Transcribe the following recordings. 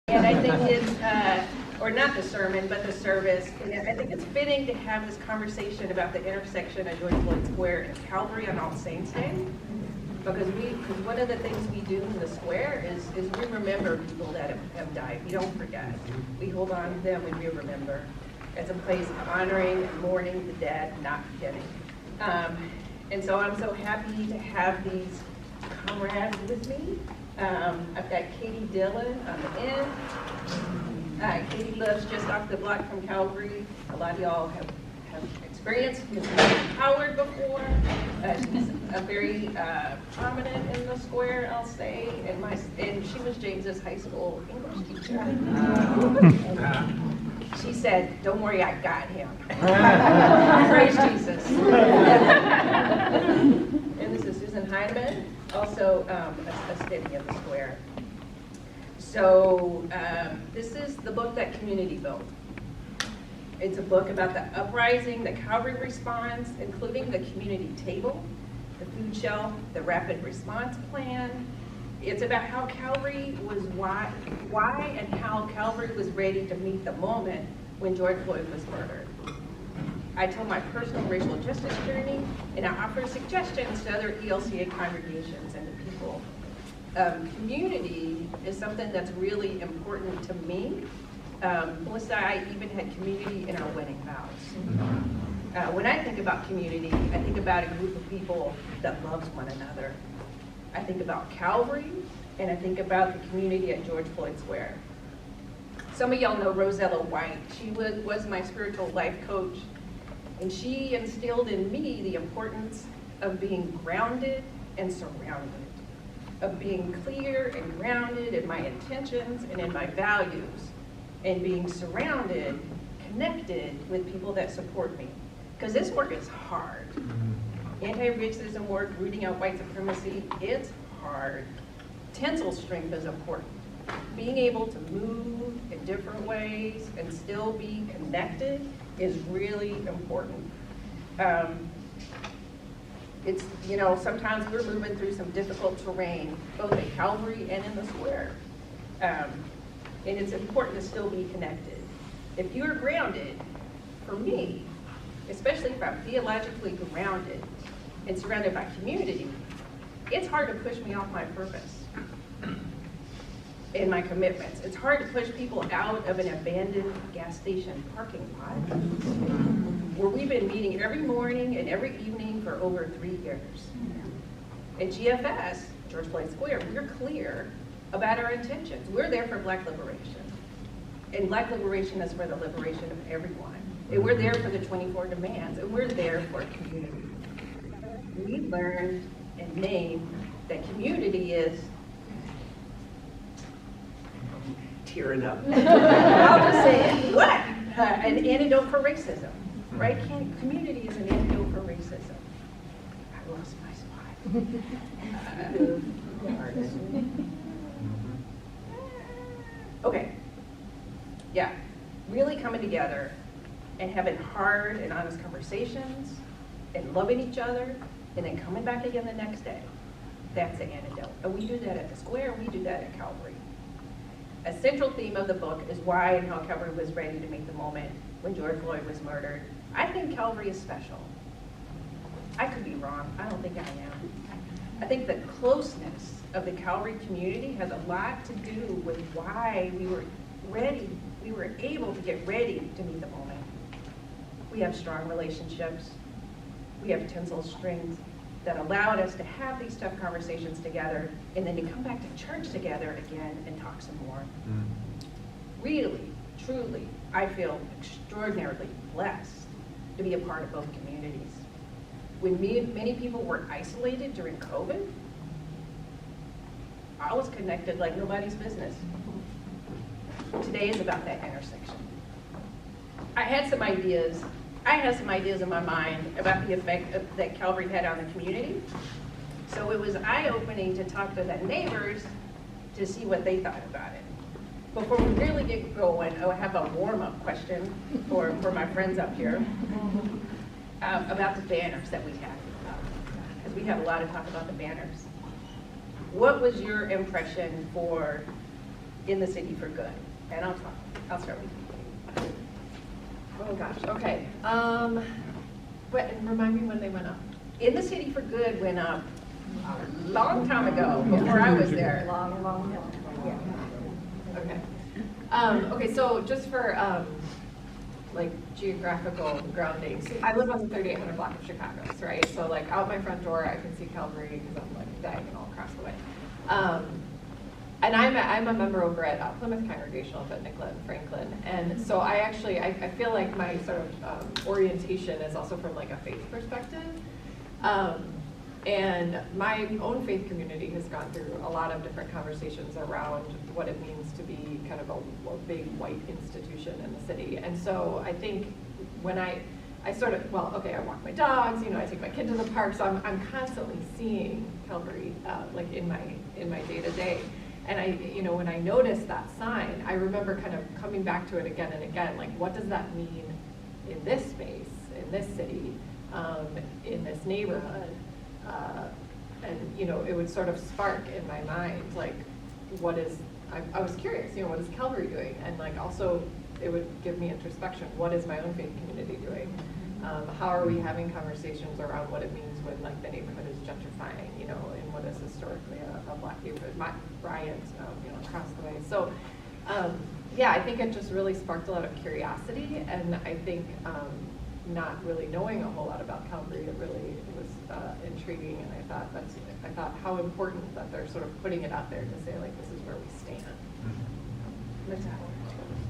And I think it's, or not the sermon, but the service. And I think it's fitting to have this conversation about the intersection of George Floyd Square and Calvary on All Saints Day. Because one of the things we do in the square is we remember people that have died. We don't forget. We hold on to them and we remember. It's a place of honoring and mourning the dead, not forgetting. And so I'm so happy to have these comrades with me. I've got Katie Dillon on the end. Katie lives just off the block from Calvary. A lot of y'all have experienced Ms. Howard before. She's a very prominent in the square, I'll say, and she was James's high school English teacher. She said, "Don't worry, I got him." Praise Jesus. And this is Susan Heinemann, also a steady of the square. So this is the book that community built. It's a book about the uprising, the Calvary response, including the community table, the food shelf, the rapid response plan. It's about how Calvary was why and how Calvary was ready to meet the moment when George Floyd was murdered. I tell my personal racial justice journey, and I offer suggestions to other ELCA congregations and to people. Community is something that's really important to me. Melissa, I even had community in our wedding vows. When I think about community, I think about a group of people that loves one another. I think about Calvary, and I think about the community at George Floyd Square. Some of y'all know Rosella White. She was my spiritual life coach, and she instilled in me the importance of being grounded and surrounded, of being clear and grounded in my intentions and in my values, and being surrounded, connected with people that support me. Because this work is hard. Anti-racism work, rooting out white supremacy, it's hard. Tensile strength is important. Being able to move in different ways and still be connected is really important. It's, sometimes we're moving through some difficult terrain, both at Calvary and in the square. And it's important to still be connected. If you're grounded, for me, especially if I'm theologically grounded and surrounded by community, it's hard to push me off my purpose and my commitments. It's hard to push people out of an abandoned gas station parking lot where we've been meeting every morning and every evening for over 3 years. At GFS, George Floyd Square, we're clear about our intentions. We're there for Black liberation. And Black liberation is for the liberation of everyone. And we're there for the 24 demands, and we're there for community. We learned and named that community is tearing up. I'll just say it. What? An antidote for racism, right? Community is an antidote for racism. I lost my spot. Okay. Yeah. Really coming together and having hard and honest conversations and loving each other and then coming back again the next day. That's the antidote. And we do that at the square, we do that at Calvary. A central theme of the book is why and how Calvary was ready to meet the moment when George Floyd was murdered. I think Calvary is special. I could be wrong, I don't think I am. I think the closeness of the Calvary community has a lot to do with why we were able to get ready to meet the moment. We have strong relationships. We have tensile strength that allowed us to have these tough conversations together and then to come back to church together again and talk some more. Really, truly, I feel extraordinarily blessed to be a part of both communities. When many people were isolated during COVID, I was connected like nobody's business. Today is about that intersection. I had some ideas in my mind about the effect that Calvary had on the community. So it was eye-opening to talk to the neighbors to see what they thought about it. Before we really get going, I have a warm-up question for my friends up here about the banners that we have. Because we have a lot of talk about the banners. What was your impression for in the city for good. And I'll start with you. Oh gosh, okay. And remind me when they went up. In the city for good went up a long time ago, before I was there. Long time. Yeah. Okay. Okay, so just for like geographical grounding, so I live on the 3800 block of Chicago, right? So like out my front door, I can see Calvary because I'm like diagonal across the way. And I'm a member over at Plymouth Congregational up at Nicollet and Franklin, and so I feel like my sort of orientation is also from like a faith perspective. And my own faith community has gone through a lot of different conversations around what it means to be kind of a big white institution in the city. And so I think when I sort of, well, okay, I walk my dogs, I take my kid to the park, so I'm constantly seeing Calvary like in my day-to-day. And when I noticed that sign, I remember kind of coming back to it again and again, like what does that mean in this space, in this city, in this neighborhood? And it would sort of spark in my mind, like, I was curious, what is Calvary doing? And like also, it would give me introspection. What is my own faith community doing? How are we having conversations around what it means when like the neighborhood is gentrifying, in what is historically a black neighborhood, Bryant, across the way. So, yeah, I think it just really sparked a lot of curiosity, and I think not really knowing a whole lot about Calvary, it really was intriguing, and I thought how important that they're sort of putting it out there to say like this is where we stand.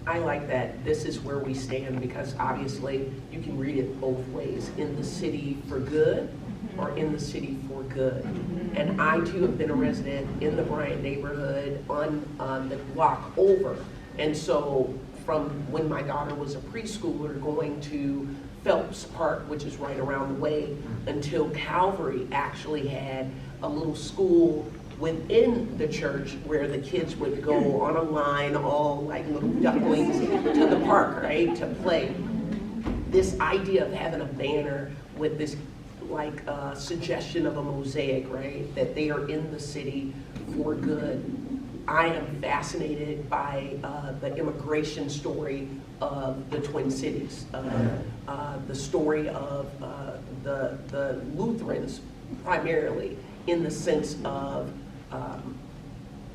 I like that this is where we stand, because obviously you can read it both ways, in the city for good or in the city for good. And I too have been a resident in the Bryant neighborhood on the block over. And so from when my daughter was a preschooler going to Phelps Park, which is right around the way, until Calvary actually had a little school within the church where the kids would go on a line, all like little ducklings, to the park, right, to play. This idea of having a banner with this like suggestion of a mosaic, right, that they are in the city for good. I am fascinated by the immigration story of the Twin Cities, the story of the Lutherans primarily, in the sense of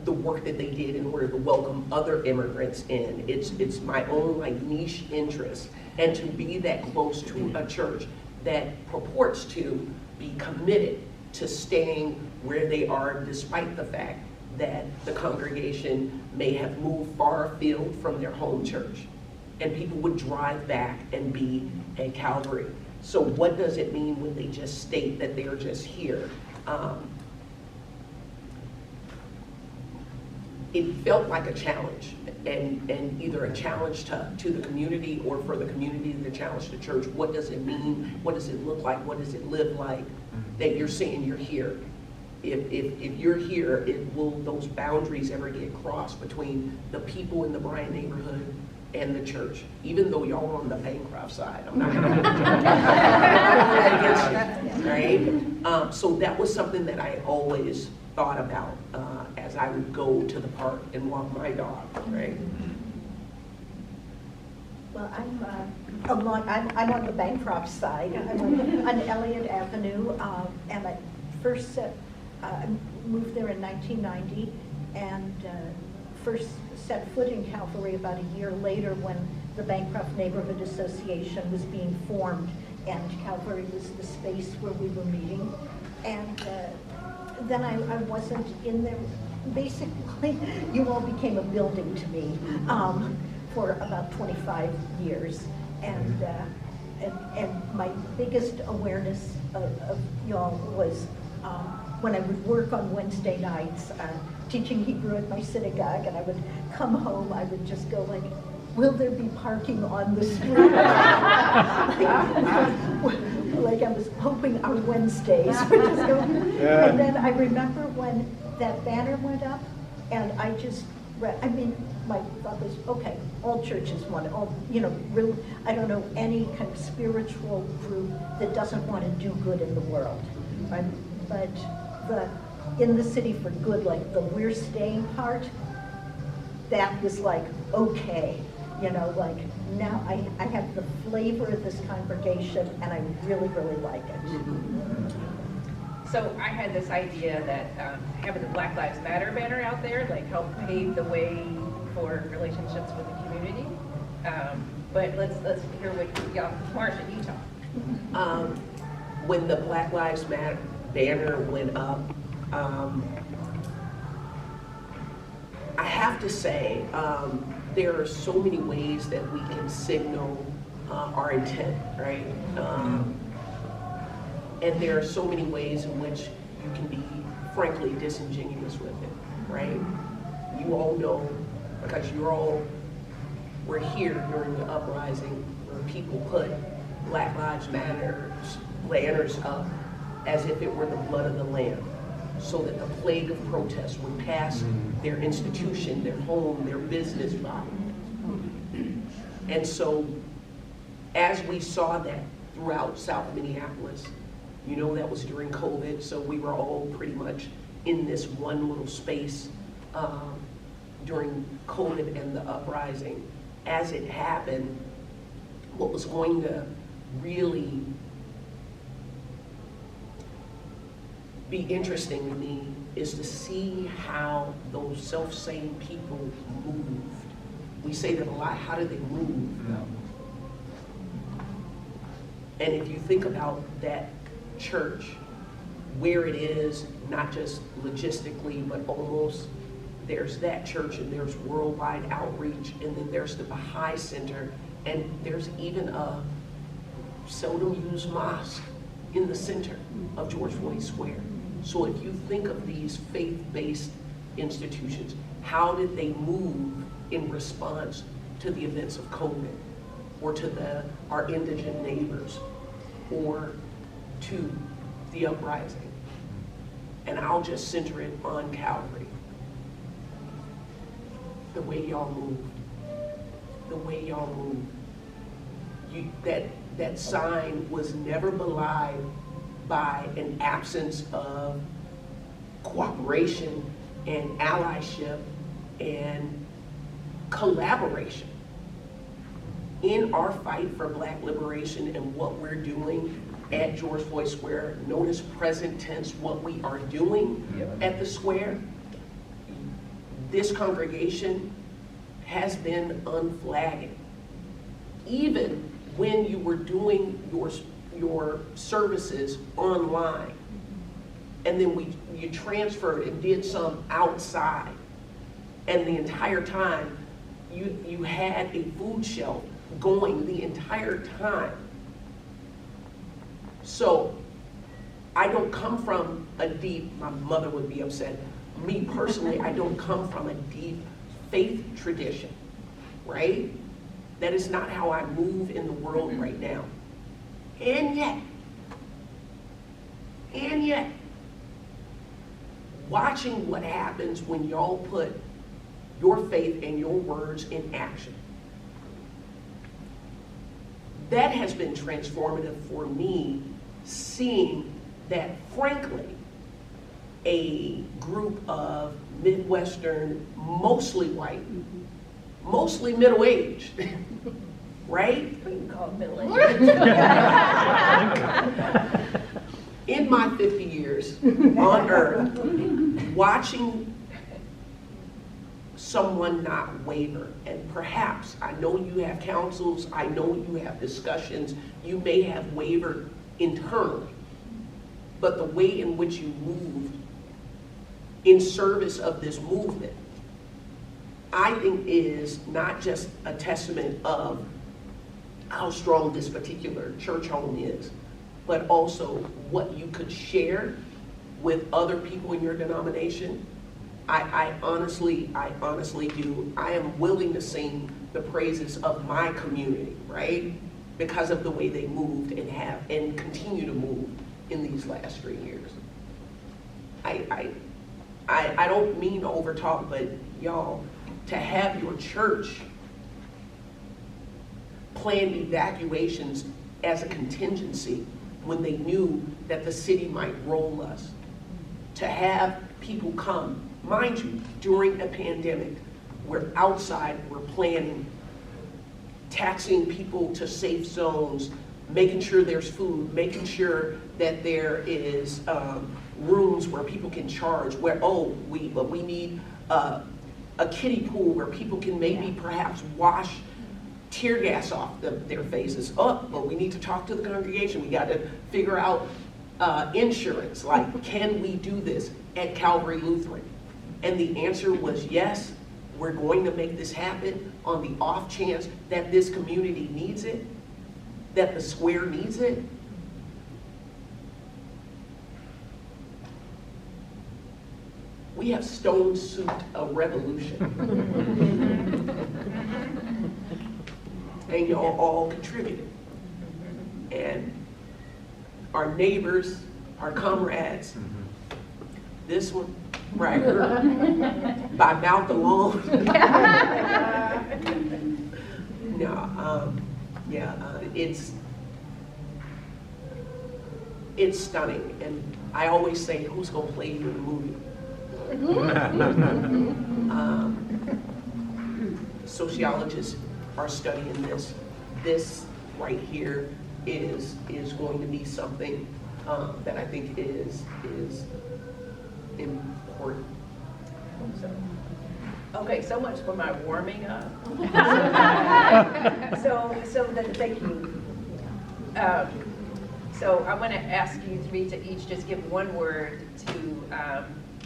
the work that they did in order to welcome other immigrants in. It's my own like niche interest, and to be that close to a church that purports to be committed to staying where they are, despite the fact that the congregation may have moved far afield from their home church, and people would drive back and be at Calvary. So what does it mean when they just state that they're just here? It felt like a challenge, and either a challenge to the community, or for the community the challenge to church. What does it mean? What does it look like? What does it live like that you're saying you're here? If you're here, will those boundaries ever get crossed between the people in the Bryant neighborhood and the church? Even though y'all are on the Bancroft side, I'm not gonna against you, right? So that was something that I always thought about as I would go to the park and walk my dog, right? Well, I'm on the Bancroft side. I'm on Elliott Avenue, and I first moved there in 1990, and first set foot in Calvary about a year later when the Bancroft Neighborhood Association was being formed, and Calvary was the space where we were meeting. And then I wasn't in there. Basically, you all became a building to me for about 25 years. And my biggest awareness of y'all was when I would work on Wednesday nights teaching Hebrew at my synagogue, and I would come home, I would just go like, will there be parking on the street? Like I was hoping our Wednesdays would just go. Yeah. And then I remember when that banner went up, and I just read, my thought was, okay, all churches want it, all, really, I don't know any kind of spiritual group that doesn't want to do good in the world, right? But the in the city for good, like the we're staying part, that was like, okay, you know, like now I have the flavor of this congregation and I really, really like it. So I had this idea that having the Black Lives Matter banner out there, like help pave the way for relationships with the community. But let's hear what y'all, Marsha, you talk. When the Black Lives Matter banner went up, I have to say, there are so many ways that we can signal our intent, right? And there are so many ways in which you can be, frankly, disingenuous with it, right? You all know, because you all were here during the uprising where people put Black Lives Matter banners up as if it were the blood of the Lamb, so that the plague of protest would pass their institution, their home, their business by. And so, as we saw that throughout South Minneapolis, you know, that was during COVID, so we were all pretty much in this one little space during COVID and the uprising. As it happened, what was going to really be interesting to me is to see how those self-same people moved. We say that a lot, how do they move? Yeah. And if you think about that church, where it is, not just logistically, but almost, there's that church and there's worldwide outreach, and then there's the Baha'i Center, and there's even a seldom used mosque in the center of George Floyd Square. So if you think of these faith-based institutions, how did they move in response to the events of COVID, or to our indigent neighbors, or to the uprising? And I'll just center it on Calvary. The way y'all moved. The way y'all moved. That sign was never belied by an absence of cooperation and allyship and collaboration. In our fight for Black liberation and what we're doing at George Floyd Square, notice present tense what we are doing at the square. This congregation has been unflagging. Even when you were doing your services online, and then you transferred and did some outside, and the entire time you had a food shelf going the entire time. So I don't come from a deep, my mother would be upset, me personally, I don't come from a deep faith tradition, right? That is not how I move in the world right now. And yet, watching what happens when y'all put your faith and your words in action, that has been transformative for me, seeing that, frankly, a group of Midwestern, mostly white, mostly middle-aged, right? We can call it middle age. In my 50 years on earth, watching someone not waver, and perhaps, I know you have councils, I know you have discussions, you may have wavered internally, but the way in which you moved in service of this movement, I think is not just a testament of how strong this particular church home is, but also what you could share with other people in your denomination. I honestly do. I am willing to sing the praises of my community, right? Because of the way they moved and continue to move in these last 3 years. I don't mean to overtalk, but y'all, to have your church plan evacuations as a contingency when they knew that the city might roll us, to have people come, mind you, during a pandemic, we're outside, we're planning, taxing people to safe zones, making sure there's food, making sure that there is rooms where people can charge, where, we need a kiddie pool where people can maybe perhaps wash tear gas off their faces. But we need to talk to the congregation. We got to figure out insurance. Like, can we do this at Calvary Lutheran? And the answer was yes, we're going to make this happen on the off chance that this community needs it, that the square needs it. We have stone suit a revolution. And y'all all contributed. And our neighbors, our comrades, this one right here, by mouth alone. It's stunning. And I always say, who's gonna play you in the movie? Sociologists are studying this. This right here is going to be something that I think is important. Okay, so much for my warming up. Thank you. So I want to ask you three to each just give one word to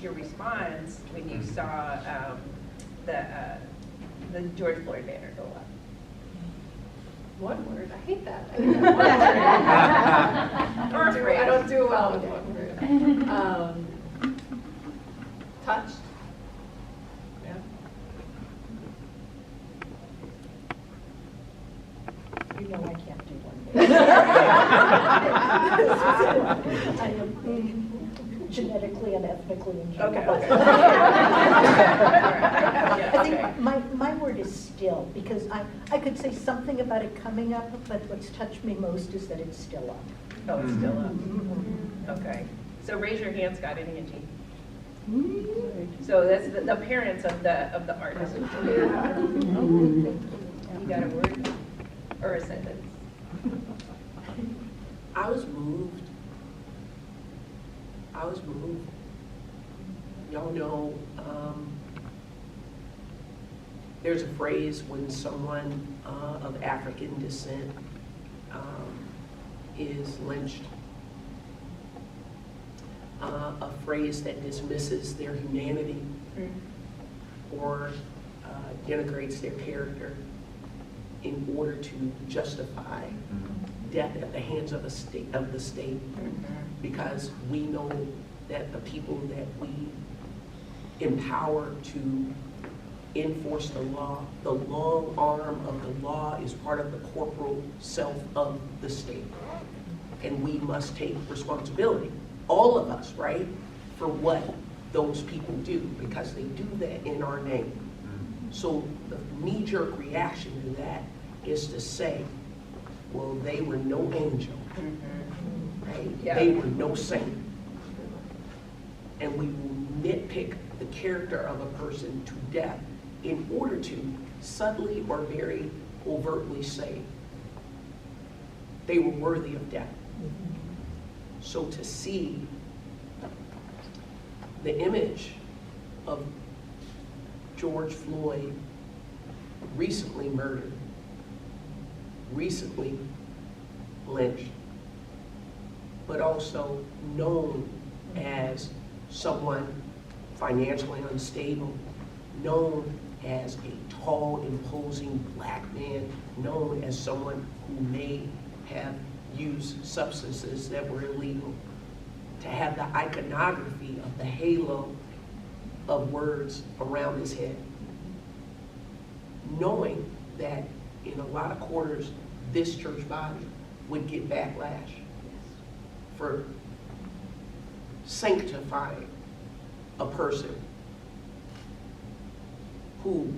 your response when you saw the George Floyd banner go up. One word, I hate that. Or I don't do well with one word. Touched. Yeah. You know I can't do one. I am genetically and ethnically injured. Okay. I think my word is still, because I could say something about it coming up, but what's touched me most is that it's still up. Oh, it's still up. Okay. So raise your hand, Scott and Angie. So that's the parents of the artist. You got a word or a sentence? I was moved. Y'all know, there's a phrase when someone of African descent is lynched. A phrase that dismisses their humanity or denigrates their character in order to justify death at the hands of the state, because we know that the people that we empower to enforce the law, the long arm of the law is part of the corporal self of the state. And we must take responsibility, all of us, right, for what those people do, because they do that in our name. So the knee-jerk reaction to that is to say, well, they were no angel, right? Yeah. They were no saint. And we will nitpick the character of a person to death in order to subtly or very overtly say they were worthy of death. So to see the image of George Floyd recently murdered, recently lynched, but also known as someone financially unstable, known as a tall, imposing black man, known as someone who may have used substances that were illegal, to have the iconography of the halo of words around his head, knowing that in a lot of quarters, this church body would get backlash for sanctifying a person who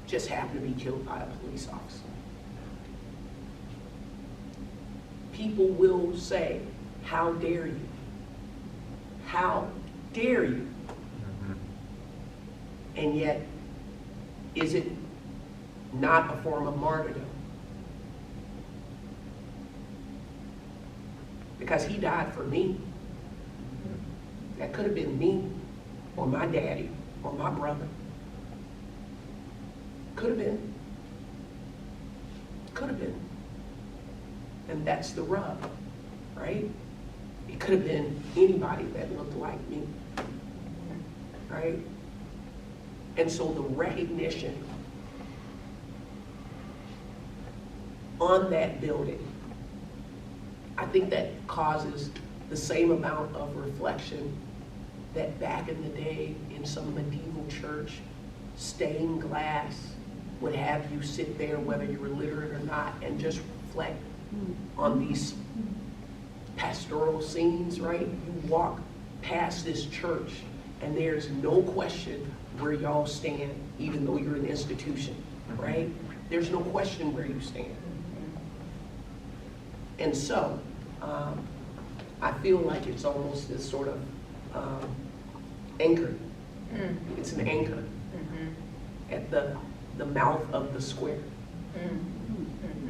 just happened to be killed by a police officer. People will say, how dare you? How dare you? And yet, is it not a form of martyrdom? Because he died for me. That could have been me, or my daddy, or my brother. Could have been. Could have been. And that's the rub, right? It could have been anybody that looked like me, right? And so the recognition on that building, I think that causes the same amount of reflection that back in the day in some medieval church, stained glass would have you sit there, whether you were literate or not, and just reflect on these pastoral scenes, right? You walk past this church and there's no question where y'all stand, even though you're an institution, right? There's no question where you stand. And so, I feel like it's almost this sort of anchor. It's an anchor at the mouth of the square.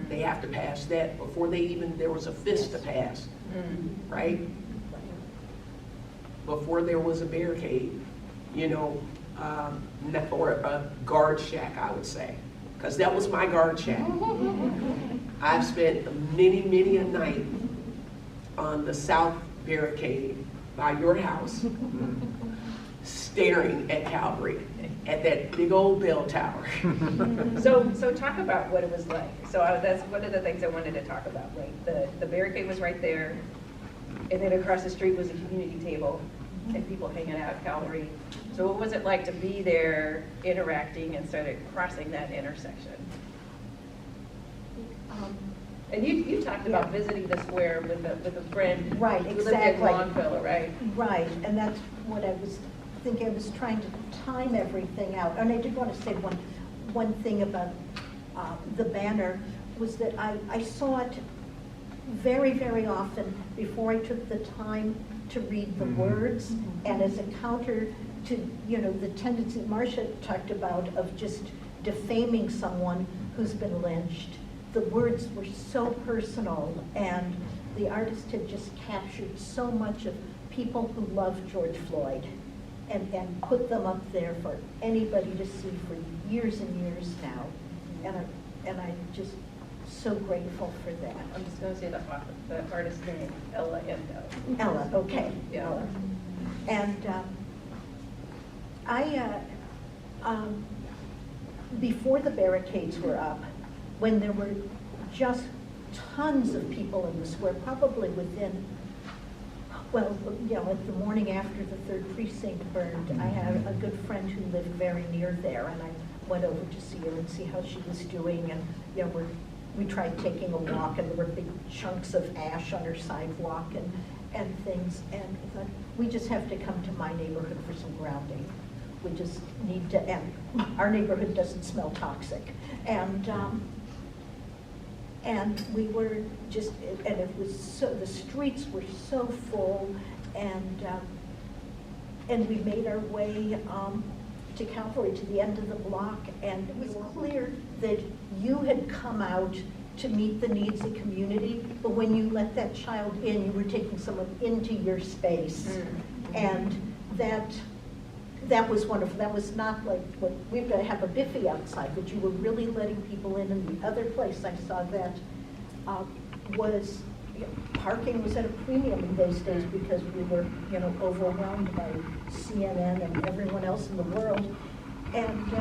They have to pass that before there was a fist to pass, right? Before there was a barricade, or a guard shack, I would say, because that was my guard shack. I've spent many, many a night on the south barricade by your house, staring at Calvary, at that big old bell tower. So talk about what it was like. So that's one of the things I wanted to talk about, right? The barricade was right there, and then across the street was a community table, and people hanging out at Calvary. So what was it like to be there, interacting, and started crossing that intersection? And you talked about visiting the square with a friend. Right, who lived in exactly. Longfellow, right? Right, and that's what I was thinking. I was trying to time everything out. And I did want to say one thing about the banner, was that I saw it very, very often before I took the time to read the words, and as a counter to, the tendency Marcia talked about of just defaming someone who's been lynched. The words were so personal, and the artist had just captured so much of people who loved George Floyd and put them up there for anybody to see for years and years now. And I'm just so grateful for that. I'm just going to say the artist's name, Ella Endo. Ella, okay. Yeah. Ella. And before the barricades were up, when there were just tons of people in the square, probably within, at the morning after the 3rd precinct burned, I had a good friend who lived very near there, and I went over to see her and see how she was doing, and we tried taking a walk, and there were big chunks of ash on her sidewalk and things, and I thought, we just have to come to my neighborhood for some grounding. We just need to, and our neighborhood doesn't smell toxic. And we were just, and it was so, the streets were so full, and we made our way to Calvary, to the end of the block, and it was clear that you had come out to meet the needs of the community, but when you let that child in, you were taking someone into your space. And that was wonderful. That was not like what we've got to have a biffy outside, but you were really letting people in. And the other place I saw that was, parking was at a premium in those days because we were, overwhelmed by CNN and everyone else in the world. And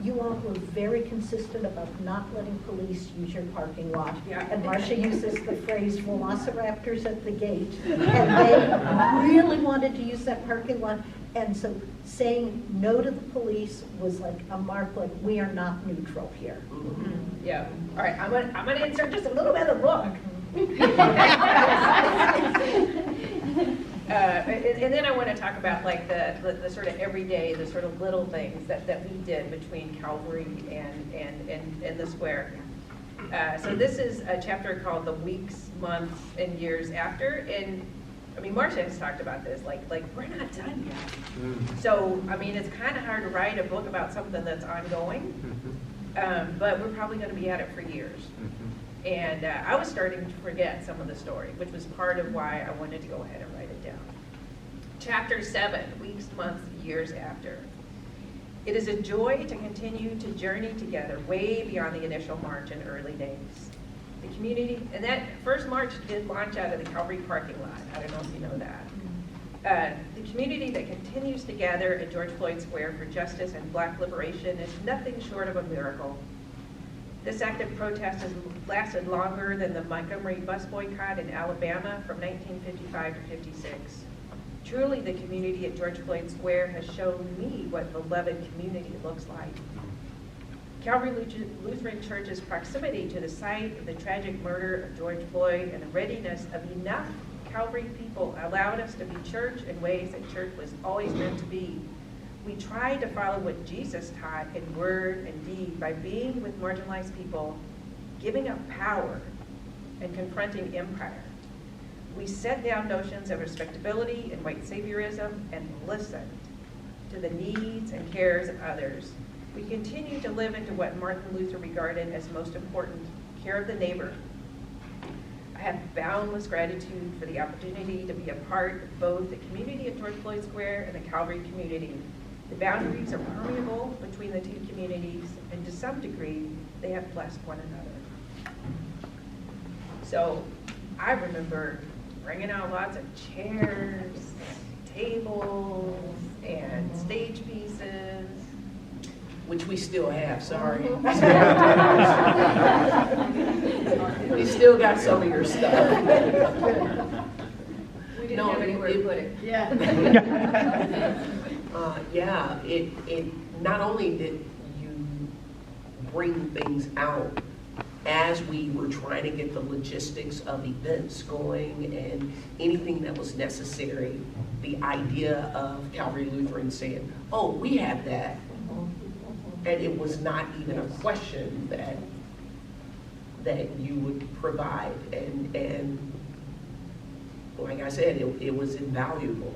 you all were very consistent about not letting police use your parking lot. Yeah. And Marcia uses the phrase velociraptors at the gate. And they really wanted to use that parking lot. And so saying no to the police was like a mark, like we are not neutral here. Yeah. All right, I'm gonna insert just a little bit of the book. And then I want to talk about like the sort of everyday, the sort of little things that we did between Calvary and the square. So this is a chapter called The Weeks, Months, and Years After. And I mean, Marcia has talked about this, like we're not done yet. So, I mean, it's kind of hard to write a book about something that's ongoing, but we're probably going to be at it for years. And I was starting to forget some of the story, which was part of why I wanted to go ahead and write it down. Chapter 7, weeks, months, years after. It is a joy to continue to journey together way beyond the initial march in early days. The community, and that first march did launch out of the Calvary parking lot. I don't know if you know that. The community that continues to gather at George Floyd Square for justice and Black liberation is nothing short of a miracle. This active protest has lasted longer than the Montgomery bus boycott in Alabama from 1955 to 56. Truly, the community at George Floyd Square has shown me what beloved community looks like. Calvary Lutheran Church's proximity to the site of the tragic murder of George Floyd and the readiness of enough Calvary people allowed us to be church in ways that church was always meant to be. We tried to follow what Jesus taught in word and deed by being with marginalized people, giving up power, and confronting empire. We set down notions of respectability and white saviorism and listened to the needs and cares of others. We continue to live into what Martin Luther regarded as most important, care of the neighbor. I have boundless gratitude for the opportunity to be a part of both the community at George Floyd Square and the Calvary community. The boundaries are permeable between the two communities, and to some degree, they have blessed one another. So I remember bringing out lots of chairs, tables, and stage pieces. Which we still have, sorry. We still got some of your stuff. We didn't have anywhere to put it. Yeah, it not only did you bring things out as we were trying to get the logistics of events going and anything that was necessary, the idea of Calvary Lutheran saying, oh, we have that. And it was not even a question that you would provide. And like I said, it was invaluable.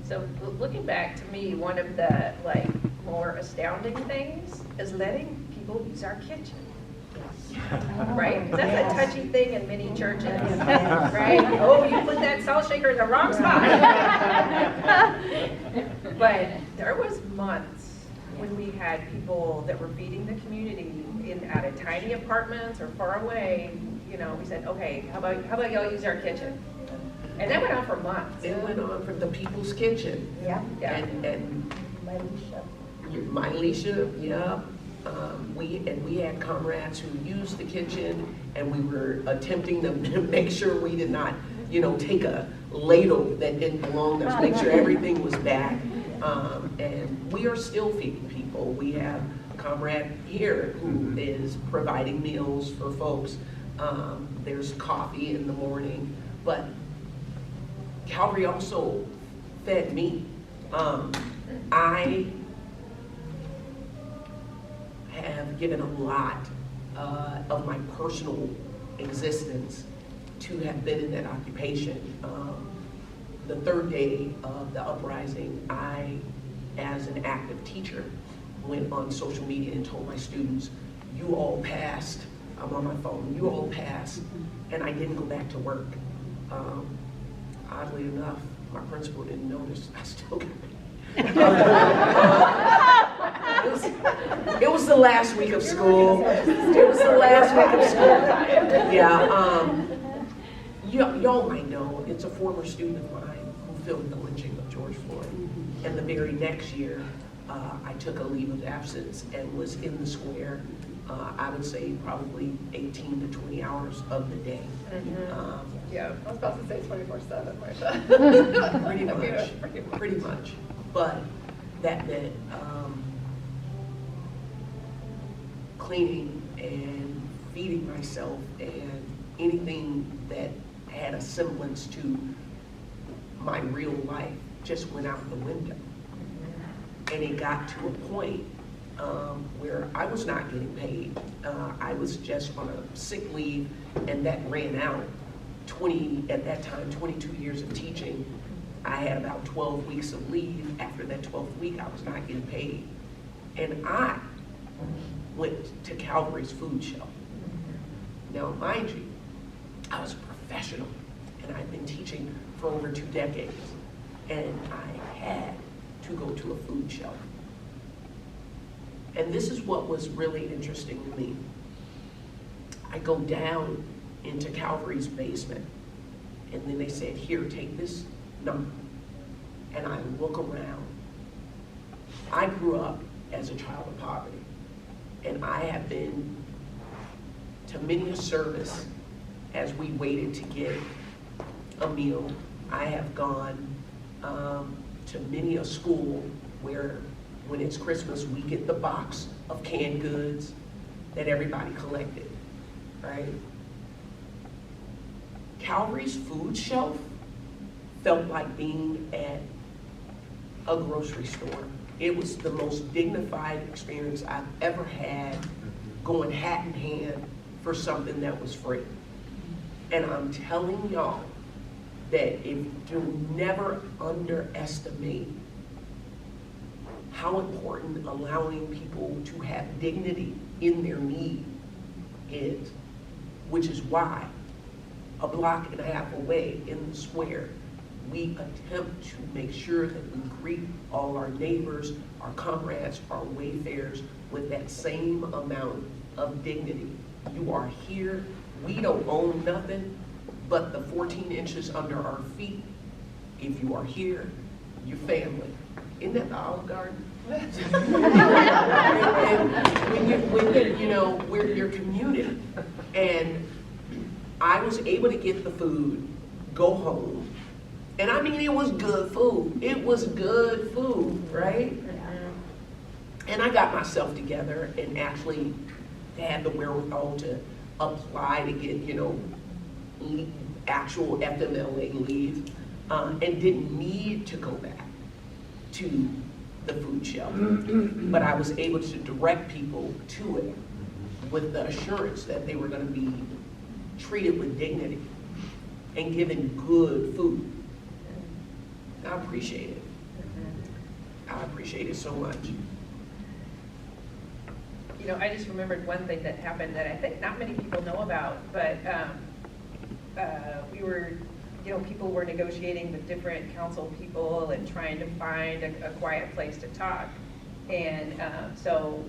So looking back, to me, one of the more astounding things is letting people use our kitchen. Right? That's a touchy thing in many churches, right? Oh, you put that salt shaker in the wrong spot. But there was months when we had people that were feeding the community out of tiny apartments or far away. You know, we said, okay, how about y'all use our kitchen? And that went on for months. It went on for the People's Kitchen. Yeah. And my Alicia, yeah. We had comrades who used the kitchen, and we were attempting to make sure we did not, take a ladle that didn't belong to us, make sure everything was back. And we are still feeding people. We have a comrade here who is providing meals for folks. There's coffee in the morning, but Calvary also fed me. I have given a lot of my personal existence to have been in that occupation. The third day of the uprising, I, as an active teacher, went on social media and told my students, you all passed. I'm on my phone, you all passed, and I didn't go back to work. Oddly enough, my principal didn't notice. I still got it was the last week of school. It was the last week of school. Yeah. Y'all might know, it's a former student of mine who filmed the lynching of George Floyd. And the very next year, I took a leave of absence and was in the square. I would say probably 18 to 20 hours of the day. Yeah, I was about to say 24/7, Marcia. Pretty much. But that meant cleaning and feeding myself, and anything that had a semblance to my real life just went out the window. And it got to a point where I was not getting paid. I was just on a sick leave, and that ran out. at that time, 22 years of teaching, I had about 12 weeks of leave. After that 12th week, I was not getting paid. And I went to Calvary's food shelf. Now, mind you, I was a professional, and I'd been teaching for over 2 decades, and I had to go to a food shelf. And this is what was really interesting to me. I go down into Calvary's basement, and then they said, here, take this number. And I look around. I grew up as a child of poverty, and I have been to many a service as we waited to get a meal. I have gone to many a school where when it's Christmas, we get the box of canned goods that everybody collected, right? Calvary's food shelf felt like being at a grocery store. It was the most dignified experience I've ever had, going hat in hand for something that was free. And I'm telling y'all that do never underestimate how important allowing people to have dignity in their need is, which is why a block and a half away in the square, we attempt to make sure that we greet all our neighbors, our comrades, our wayfarers with that same amount of dignity. You are here, we don't own nothing but the 14 inches under our feet. If you are here, your family. Isn't that the Olive Garden? And we're your community. And I was able to get the food, go home. And I mean, it was good food. It was good food, right? And I got myself together and actually had the wherewithal to apply to get, actual FMLA leave, and didn't need to go back to the food shelf. But I was able to direct people to it with the assurance that they were going to be treated with dignity and given good food. I appreciate it. I appreciate it so much. I just remembered one thing that happened that I think not many people know about, but we were, people were negotiating with different council people and trying to find a quiet place to talk. And so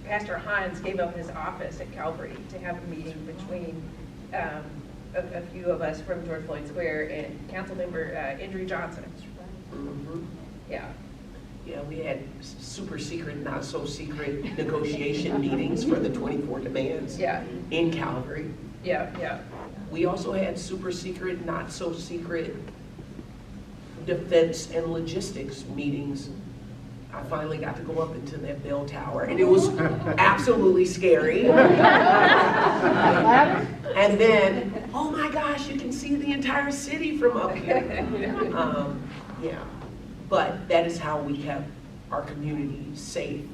Pastor Hans gave up his office at Calvary to have a meeting between a few of us from George Floyd Square and Councilmember Andrew Johnson. Mm-hmm. Yeah. Yeah, we had super secret, not so secret negotiation meetings for the 24 demands in Calvary. Yeah. We also had super secret, not so secret defense and logistics meetings. I finally got to go up into that bell tower, and it was absolutely scary. And then, oh my gosh, you can see the entire city from up here. Yeah, but that is how we kept our community safe.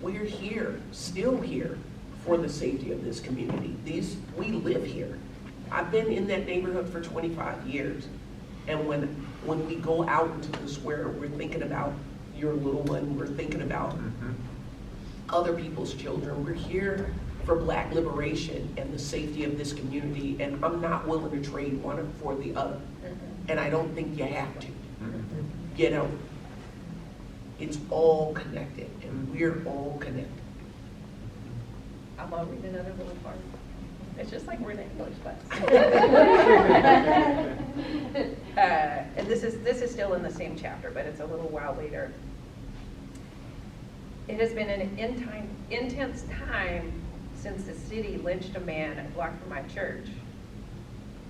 We're here, still here, for the safety of this community. We live here. I've been in that neighborhood for 25 years. And when we go out into the square, we're thinking about your little one, we're thinking about other people's children. We're here for Black liberation and the safety of this community, and I'm not willing to trade one for the other. And I don't think you have to. It's all connected, and we're all connected. I'm gonna read another little part. It's just like we're in an English class. And this is still in the same chapter, but it's a little while later. It has been an intense time since the city lynched a man a block from my church.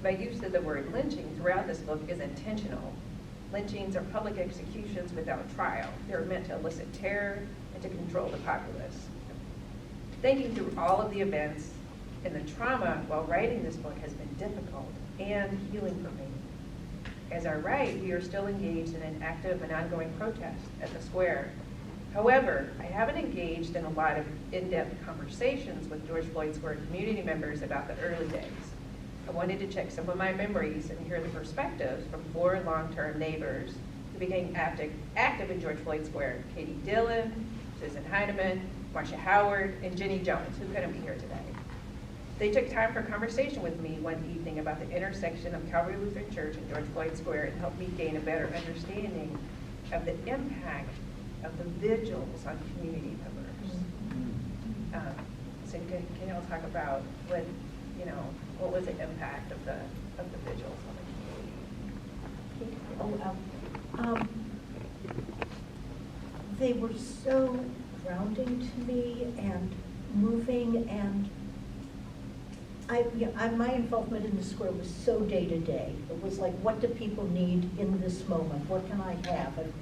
My use of the word lynching throughout this book is intentional. Lynchings are public executions without trial. They're meant to elicit terror and to control the populace. Thinking through all of the events and the trauma while writing this book has been difficult and healing for me. As I write, we are still engaged in an active and ongoing protest at the square. However, I haven't engaged in a lot of in-depth conversations with George Floyd Square community members about the early days. I wanted to check some of my memories and hear the perspectives from 4 long-term neighbors who became active in George Floyd Square: Katie Dillon, Susan Heineman, Marcia Howard, and Jenny Jones, who couldn't be here today. They took time for a conversation with me one evening about the intersection of Calvary Lutheran Church and George Floyd Square and helped me gain a better understanding of the impact of the vigils on community members. So can you all talk about what was the impact of the vigils on the community? They were so grounding to me and moving, and my involvement in the square was so day to day. It was like, what do people need in this moment? What can I have? And,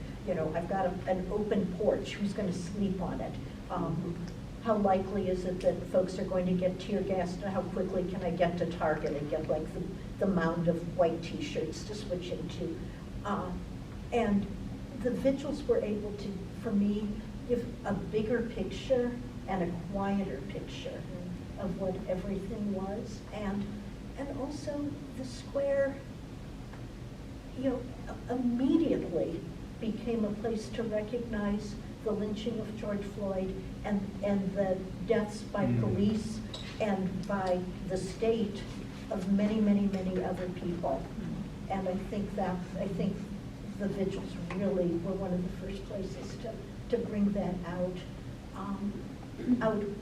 I've got an open porch. Who's going to sleep on it? How likely is it that folks are going to get tear gassed? And how quickly can I get to Target and get like the mound of white T-shirts to switch into? And the vigils were able to, for me, give a bigger picture and a quieter picture of what everything was, and also the square, immediately became a place to recognize the lynching of George Floyd and the deaths by police and by the state of many, many, many other people. And I think the vigils really were one of the first places to bring that out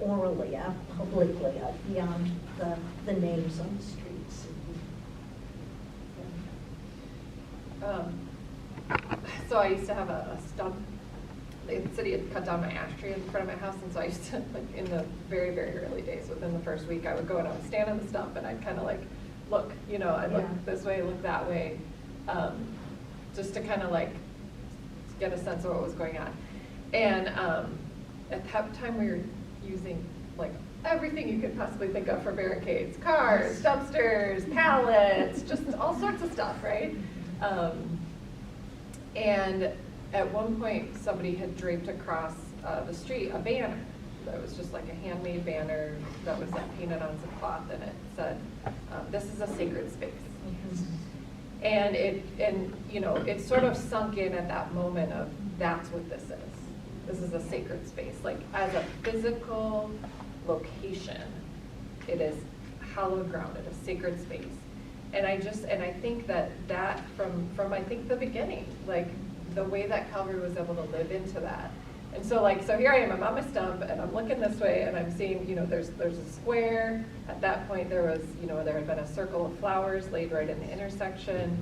orally, out publicly, out beyond the names on the streets. So I used to have a stump. The city had cut down my ash tree in front of my house, and so I used to, like, in the very, very early days, within the first week, I would go and I would stand on the stump and I'd kind of like look, I'd look this way, look that way, just to kind of like get a sense of what was going on. And at that time we were using like everything you could possibly think of for barricades: cars, dumpsters, pallets, just all sorts of stuff, right? And at one point somebody had draped across the street a banner that was just like a handmade banner that was like painted on some cloth, and it said, "This is a sacred space." And it sort of sunk in at that moment of, that's what this is. This is a sacred space. Like, as a physical location, it is hallowed ground, it is sacred space. And I think that from I think the beginning, like the way that Calvary was able to live into that. And so here I am, I'm on my stump and I'm looking this way and I'm seeing, there's a square. At that point there was, there had been a circle of flowers laid right in the intersection.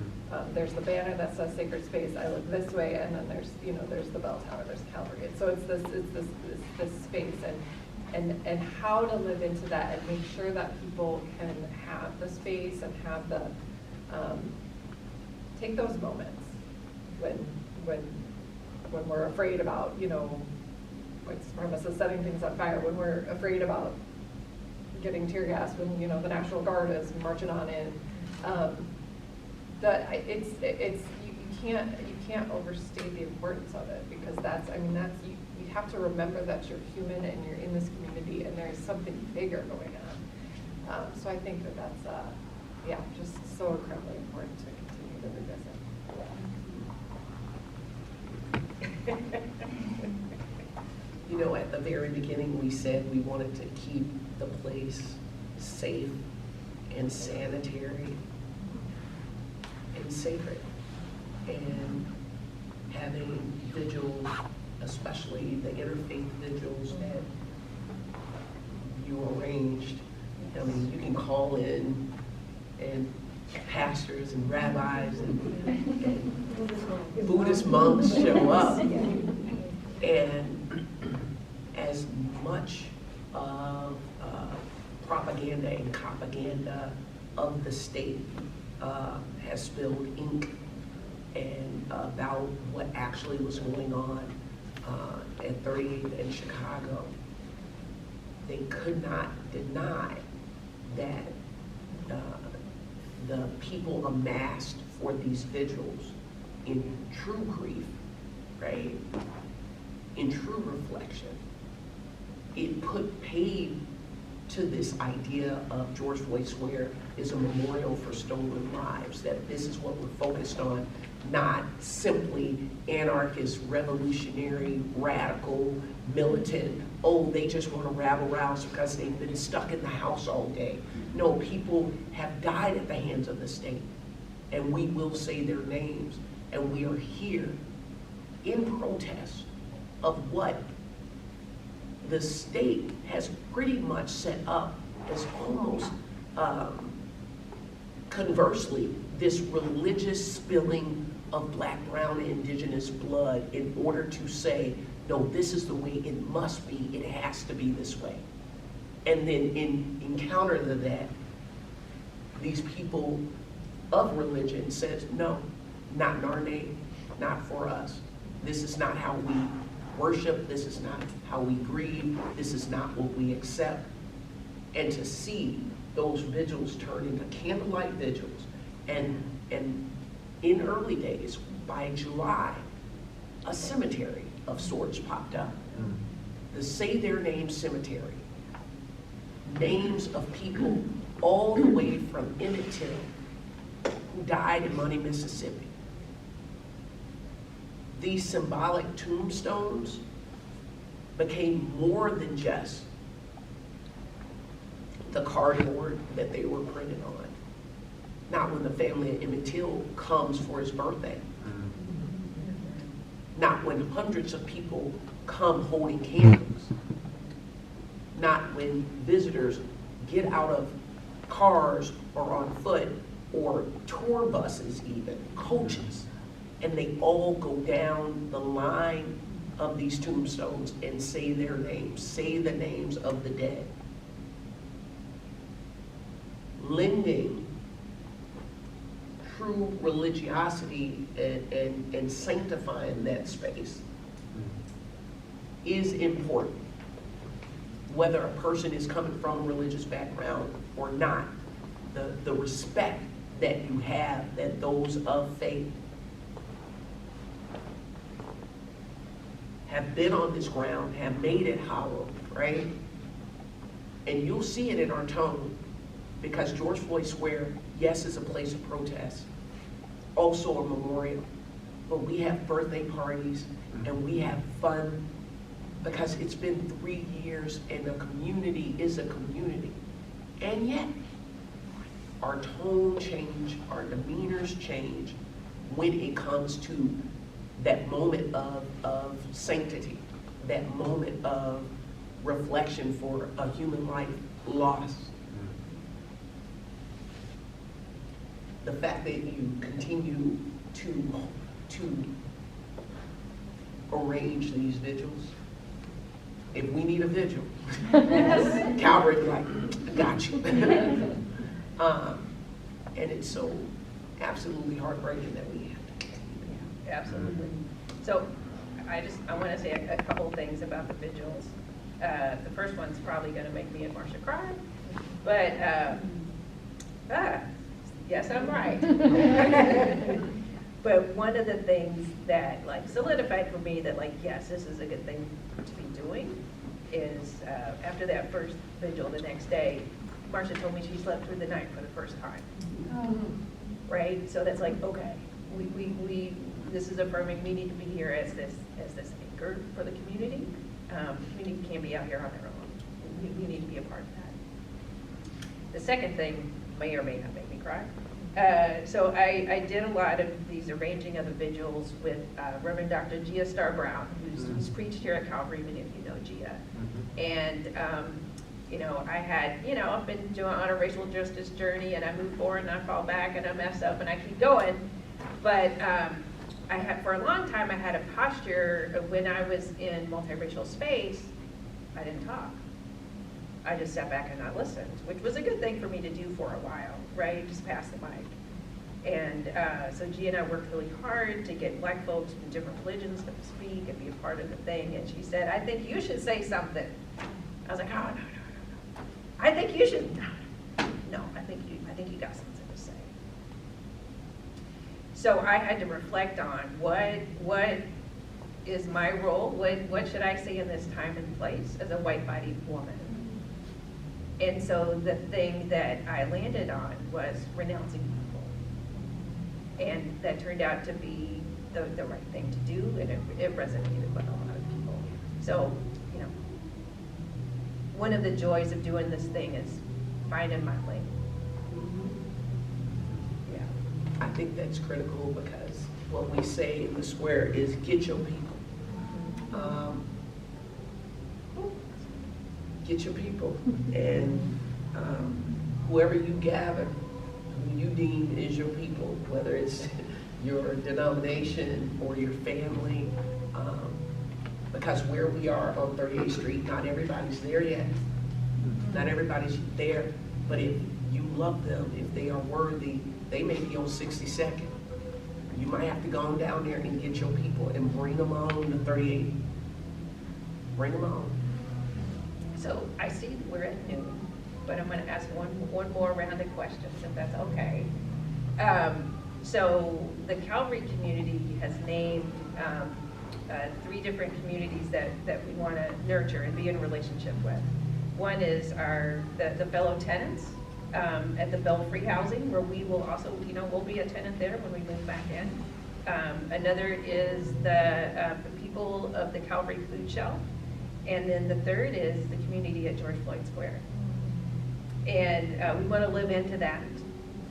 There's the banner that says sacred space. I look this way and then there's the bell tower, there's Calvary. And so it's this space and how to live into that and make sure that people can have the space and have the, take those moments when we're afraid about, white supremacists setting things on fire, when we're afraid about getting tear gas, when, the National Guard is marching on in. You can't overstate the importance of it, because you have to remember that you're human and you're in this community and there's something bigger going on. So I think that's just so incredibly important to continue to revisit. At the very beginning, we said we wanted to keep the place safe and sanitary and sacred. And having vigils, especially the interfaith vigils that you arranged, you can call in and pastors and rabbis and Buddhist monks show up. And as much of propaganda and propaganda of the state has spilled ink and about what actually was going on at 38th and Chicago, they could not deny that the people amassed for these vigils in true grief, right? In true reflection, it paid to this idea of George Floyd Square is a memorial for stolen lives, that this is what we're focused on, not simply anarchist, revolutionary, radical, militant, oh, they just want to rabble-rouse because they've been stuck in the house all day. No, people have died at the hands of the state, and we will say their names, and we are here in protest of what the state has pretty much set up as almost, conversely, this religious spilling of Black, brown, and indigenous blood in order to say, no, this is the way it must be, it has to be this way. And then in counter to that, these people of religion says, no, not in our name, not for us. This is not how we worship, this is not how we grieve, this is not what we accept. And to see those vigils turn into candlelight vigils, and in early days, by July, a cemetery of sorts popped up. The Say Their Name Cemetery. Names of people all the way from Emmett Till who died in Money, Mississippi. These symbolic tombstones became more than just the cardboard that they were printed on. Not when the family of Emmett Till comes for his birthday. Not when hundreds of people come holding candles. Not when visitors get out of cars or on foot or tour buses even, coaches, and they all go down the line of these tombstones and say their names, say the names of the dead. Lending true religiosity and sanctifying that space is important. Whether a person is coming from a religious background or not, the respect that you have, that those of faith have been on this ground, have made it hallowed, right? And you'll see it in our tone, because George Floyd Square, yes, is a place of protest, also a memorial, but we have birthday parties and we have fun, because it's been 3 years and a community is a community. And yet, our tone change, our demeanors change when it comes to that moment of sanctity, that moment of reflection for a human life lost. The fact that you continue to arrange these vigils. If we need a vigil, Calvary, like, I got you. And it's so absolutely heartbreaking that we have to. Absolutely. So I want to say a couple things about the vigils. The first one's probably going to make me and Marcia cry, but yes, I'm right. But one of the things that like solidified for me that like, yes, this is a good thing to be doing is after that first vigil the next day, Marcia told me she slept through the night for the first time. Right? So that's like, okay, we this is affirming we need to be here as this anchor for the community. The community can't be out here on their own. We need to be a part of that. The second thing may or may not make me cry. So I did a lot of these arranging of the vigils with Reverend Dr. Gia Star Brown, who's preached here at Calvary, many of you know Gia. And you know, I had, you know, I've been doing on a racial justice journey, and I move forward and I fall back and I mess up and I keep going. But I had, for a long time, I had a posture of when I was in multiracial space, I didn't talk. I just sat back and I listened, which was a good thing for me to do for a while, right? Just pass the mic. And so Gia and I worked really hard to get Black folks from different religions to speak and be a part of the thing. And she said, I think you should say something. I was like, oh, no. I think you should, no, I think you got something to say. So I had to reflect on what is my role? What should I say in this time and place as a white-bodied woman? And so the thing that I landed on was renouncing people. And that turned out to be the right thing to do, and it resonated with a lot of people. So, you know, one of the joys of doing this thing is finding my lane. Yeah. I think that's critical because what we say in the square is get your people. Get your people. And whoever you gather, who you deem is your people, whether it's your denomination or your family, because where we are on 38th Street, not everybody's there yet. Not everybody's there, but if you love them, if they are worthy, they may be on 62nd. You might have to go on down there and get your people and bring them on to 38. Bring them on. So I see that we're at noon, but I'm going to ask one more round of questions, if that's okay. So the Calvary community has named 3 different communities that we want to nurture and be in a relationship with. One is the fellow tenants at the Belfry Housing, where we will also, we'll be a tenant there when we move back in. Another is the people of the Calvary Food Shelf. And then the third is the community at George Floyd Square. And we want to live into that.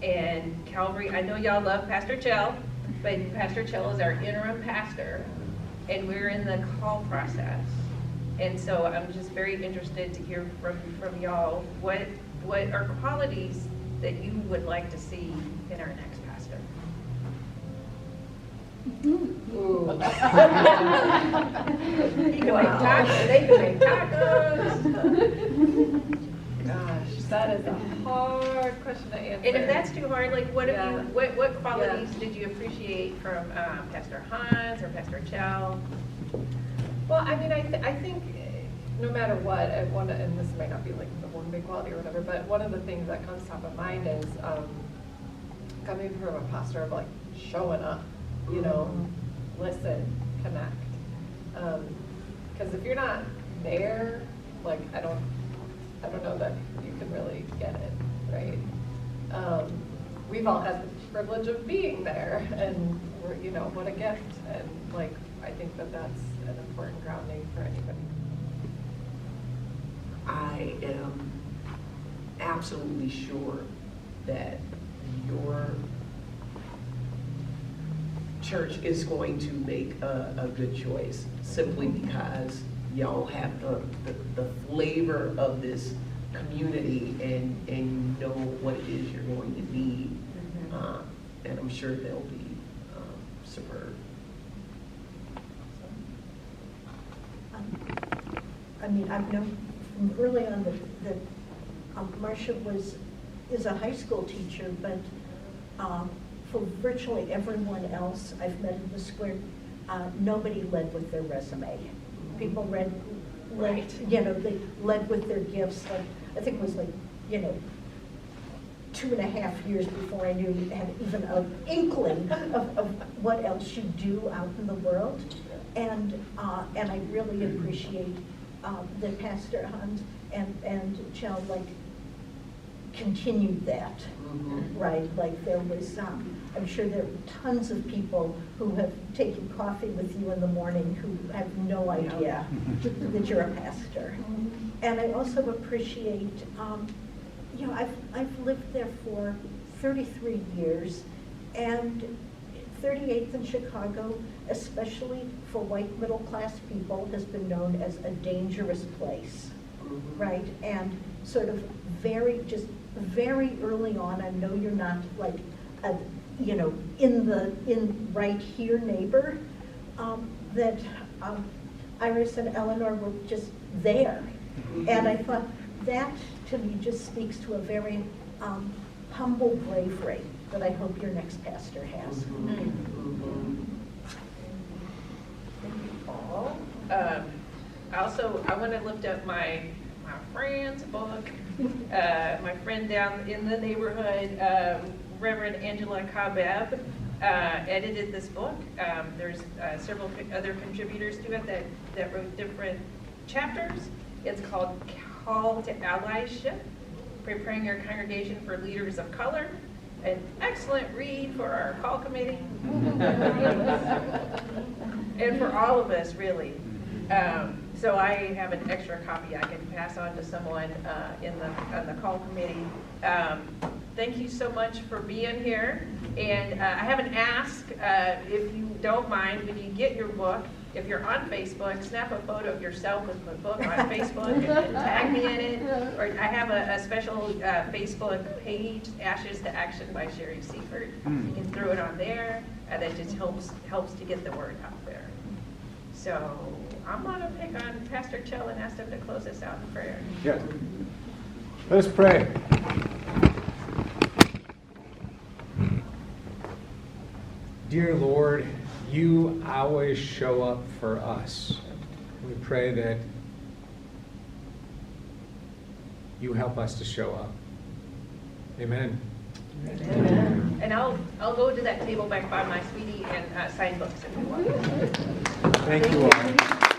And Calvary, I know y'all love Pastor Chell, but Pastor Chell is our interim pastor, and we're in the call process. And so I'm just very interested to hear from y'all, what are qualities that you would like to see in our next pastor? Ooh. He can make tacos, they can make tacos. Gosh, that is a hard question to answer. And if that's too hard, like what have Yeah. you, what qualities did you appreciate from Pastor Hans or Pastor Chell? Well, I mean, I think no matter what, and this might not be like the one big quality or whatever, but one of the things that comes top of mind is coming from a posture of like showing up, listen, connect. Because if you're not there, like I don't know that you can really get it, right? We've all had the privilege of being there, and we're, what a gift, and like I think that that's an important grounding for anybody. I am absolutely sure that your church is going to make a good choice simply because y'all have the flavor of this community and you know what it is you're going to be. And I'm sure they'll be superb. I mean, I've known from early on that Marcia is a high school teacher, but for virtually everyone else I've met in the square, nobody led with their resume. People led, they led with their gifts. Like, I think it was 2.5 years before I knew you had even an inkling of what else you do out in the world. And I really appreciate that Pastor Hans and Chell continued that, right? Like there was, I'm sure there are tons of people who have taken coffee with you in the morning who have no idea that you're a pastor. And I also appreciate, I've lived there for 33 years, and 38th in Chicago, especially for white middle-class people, has been known as a dangerous place, right? And sort of very early on, I know you're not like a, in right here neighbor, that Iris and Eleanor were just there. And I thought that to me just speaks to a very humble bravery that I hope your next pastor has. Thank you, Paul. I want to lift up my friend's book. My friend down in the neighborhood, Reverend Angela Kabeb, edited this book. There's several other contributors to it that wrote different chapters. It's called Call to Allyship, Preparing Your Congregation for Leaders of Color, an excellent read for our call committee. And for all of us, really. So I have an extra copy I can pass on to someone on the call committee. Thank you so much for being here. And I have an ask, if you don't mind, when you get your book, if you're on Facebook, snap a photo of yourself with the book on Facebook and tag me in it. Or I have a special Facebook page, Ashes to Action by Sherry Seifert. You can throw it on there, and that just helps to get the word out there. So I'm going to pick on Pastor Chell and ask him to close us out in prayer. Yeah. Let us pray. Dear Lord, you always show up for us. We pray that you help us to show up. Amen. Amen. And I'll go to that table back by my sweetie and sign books if you want. Thank you all.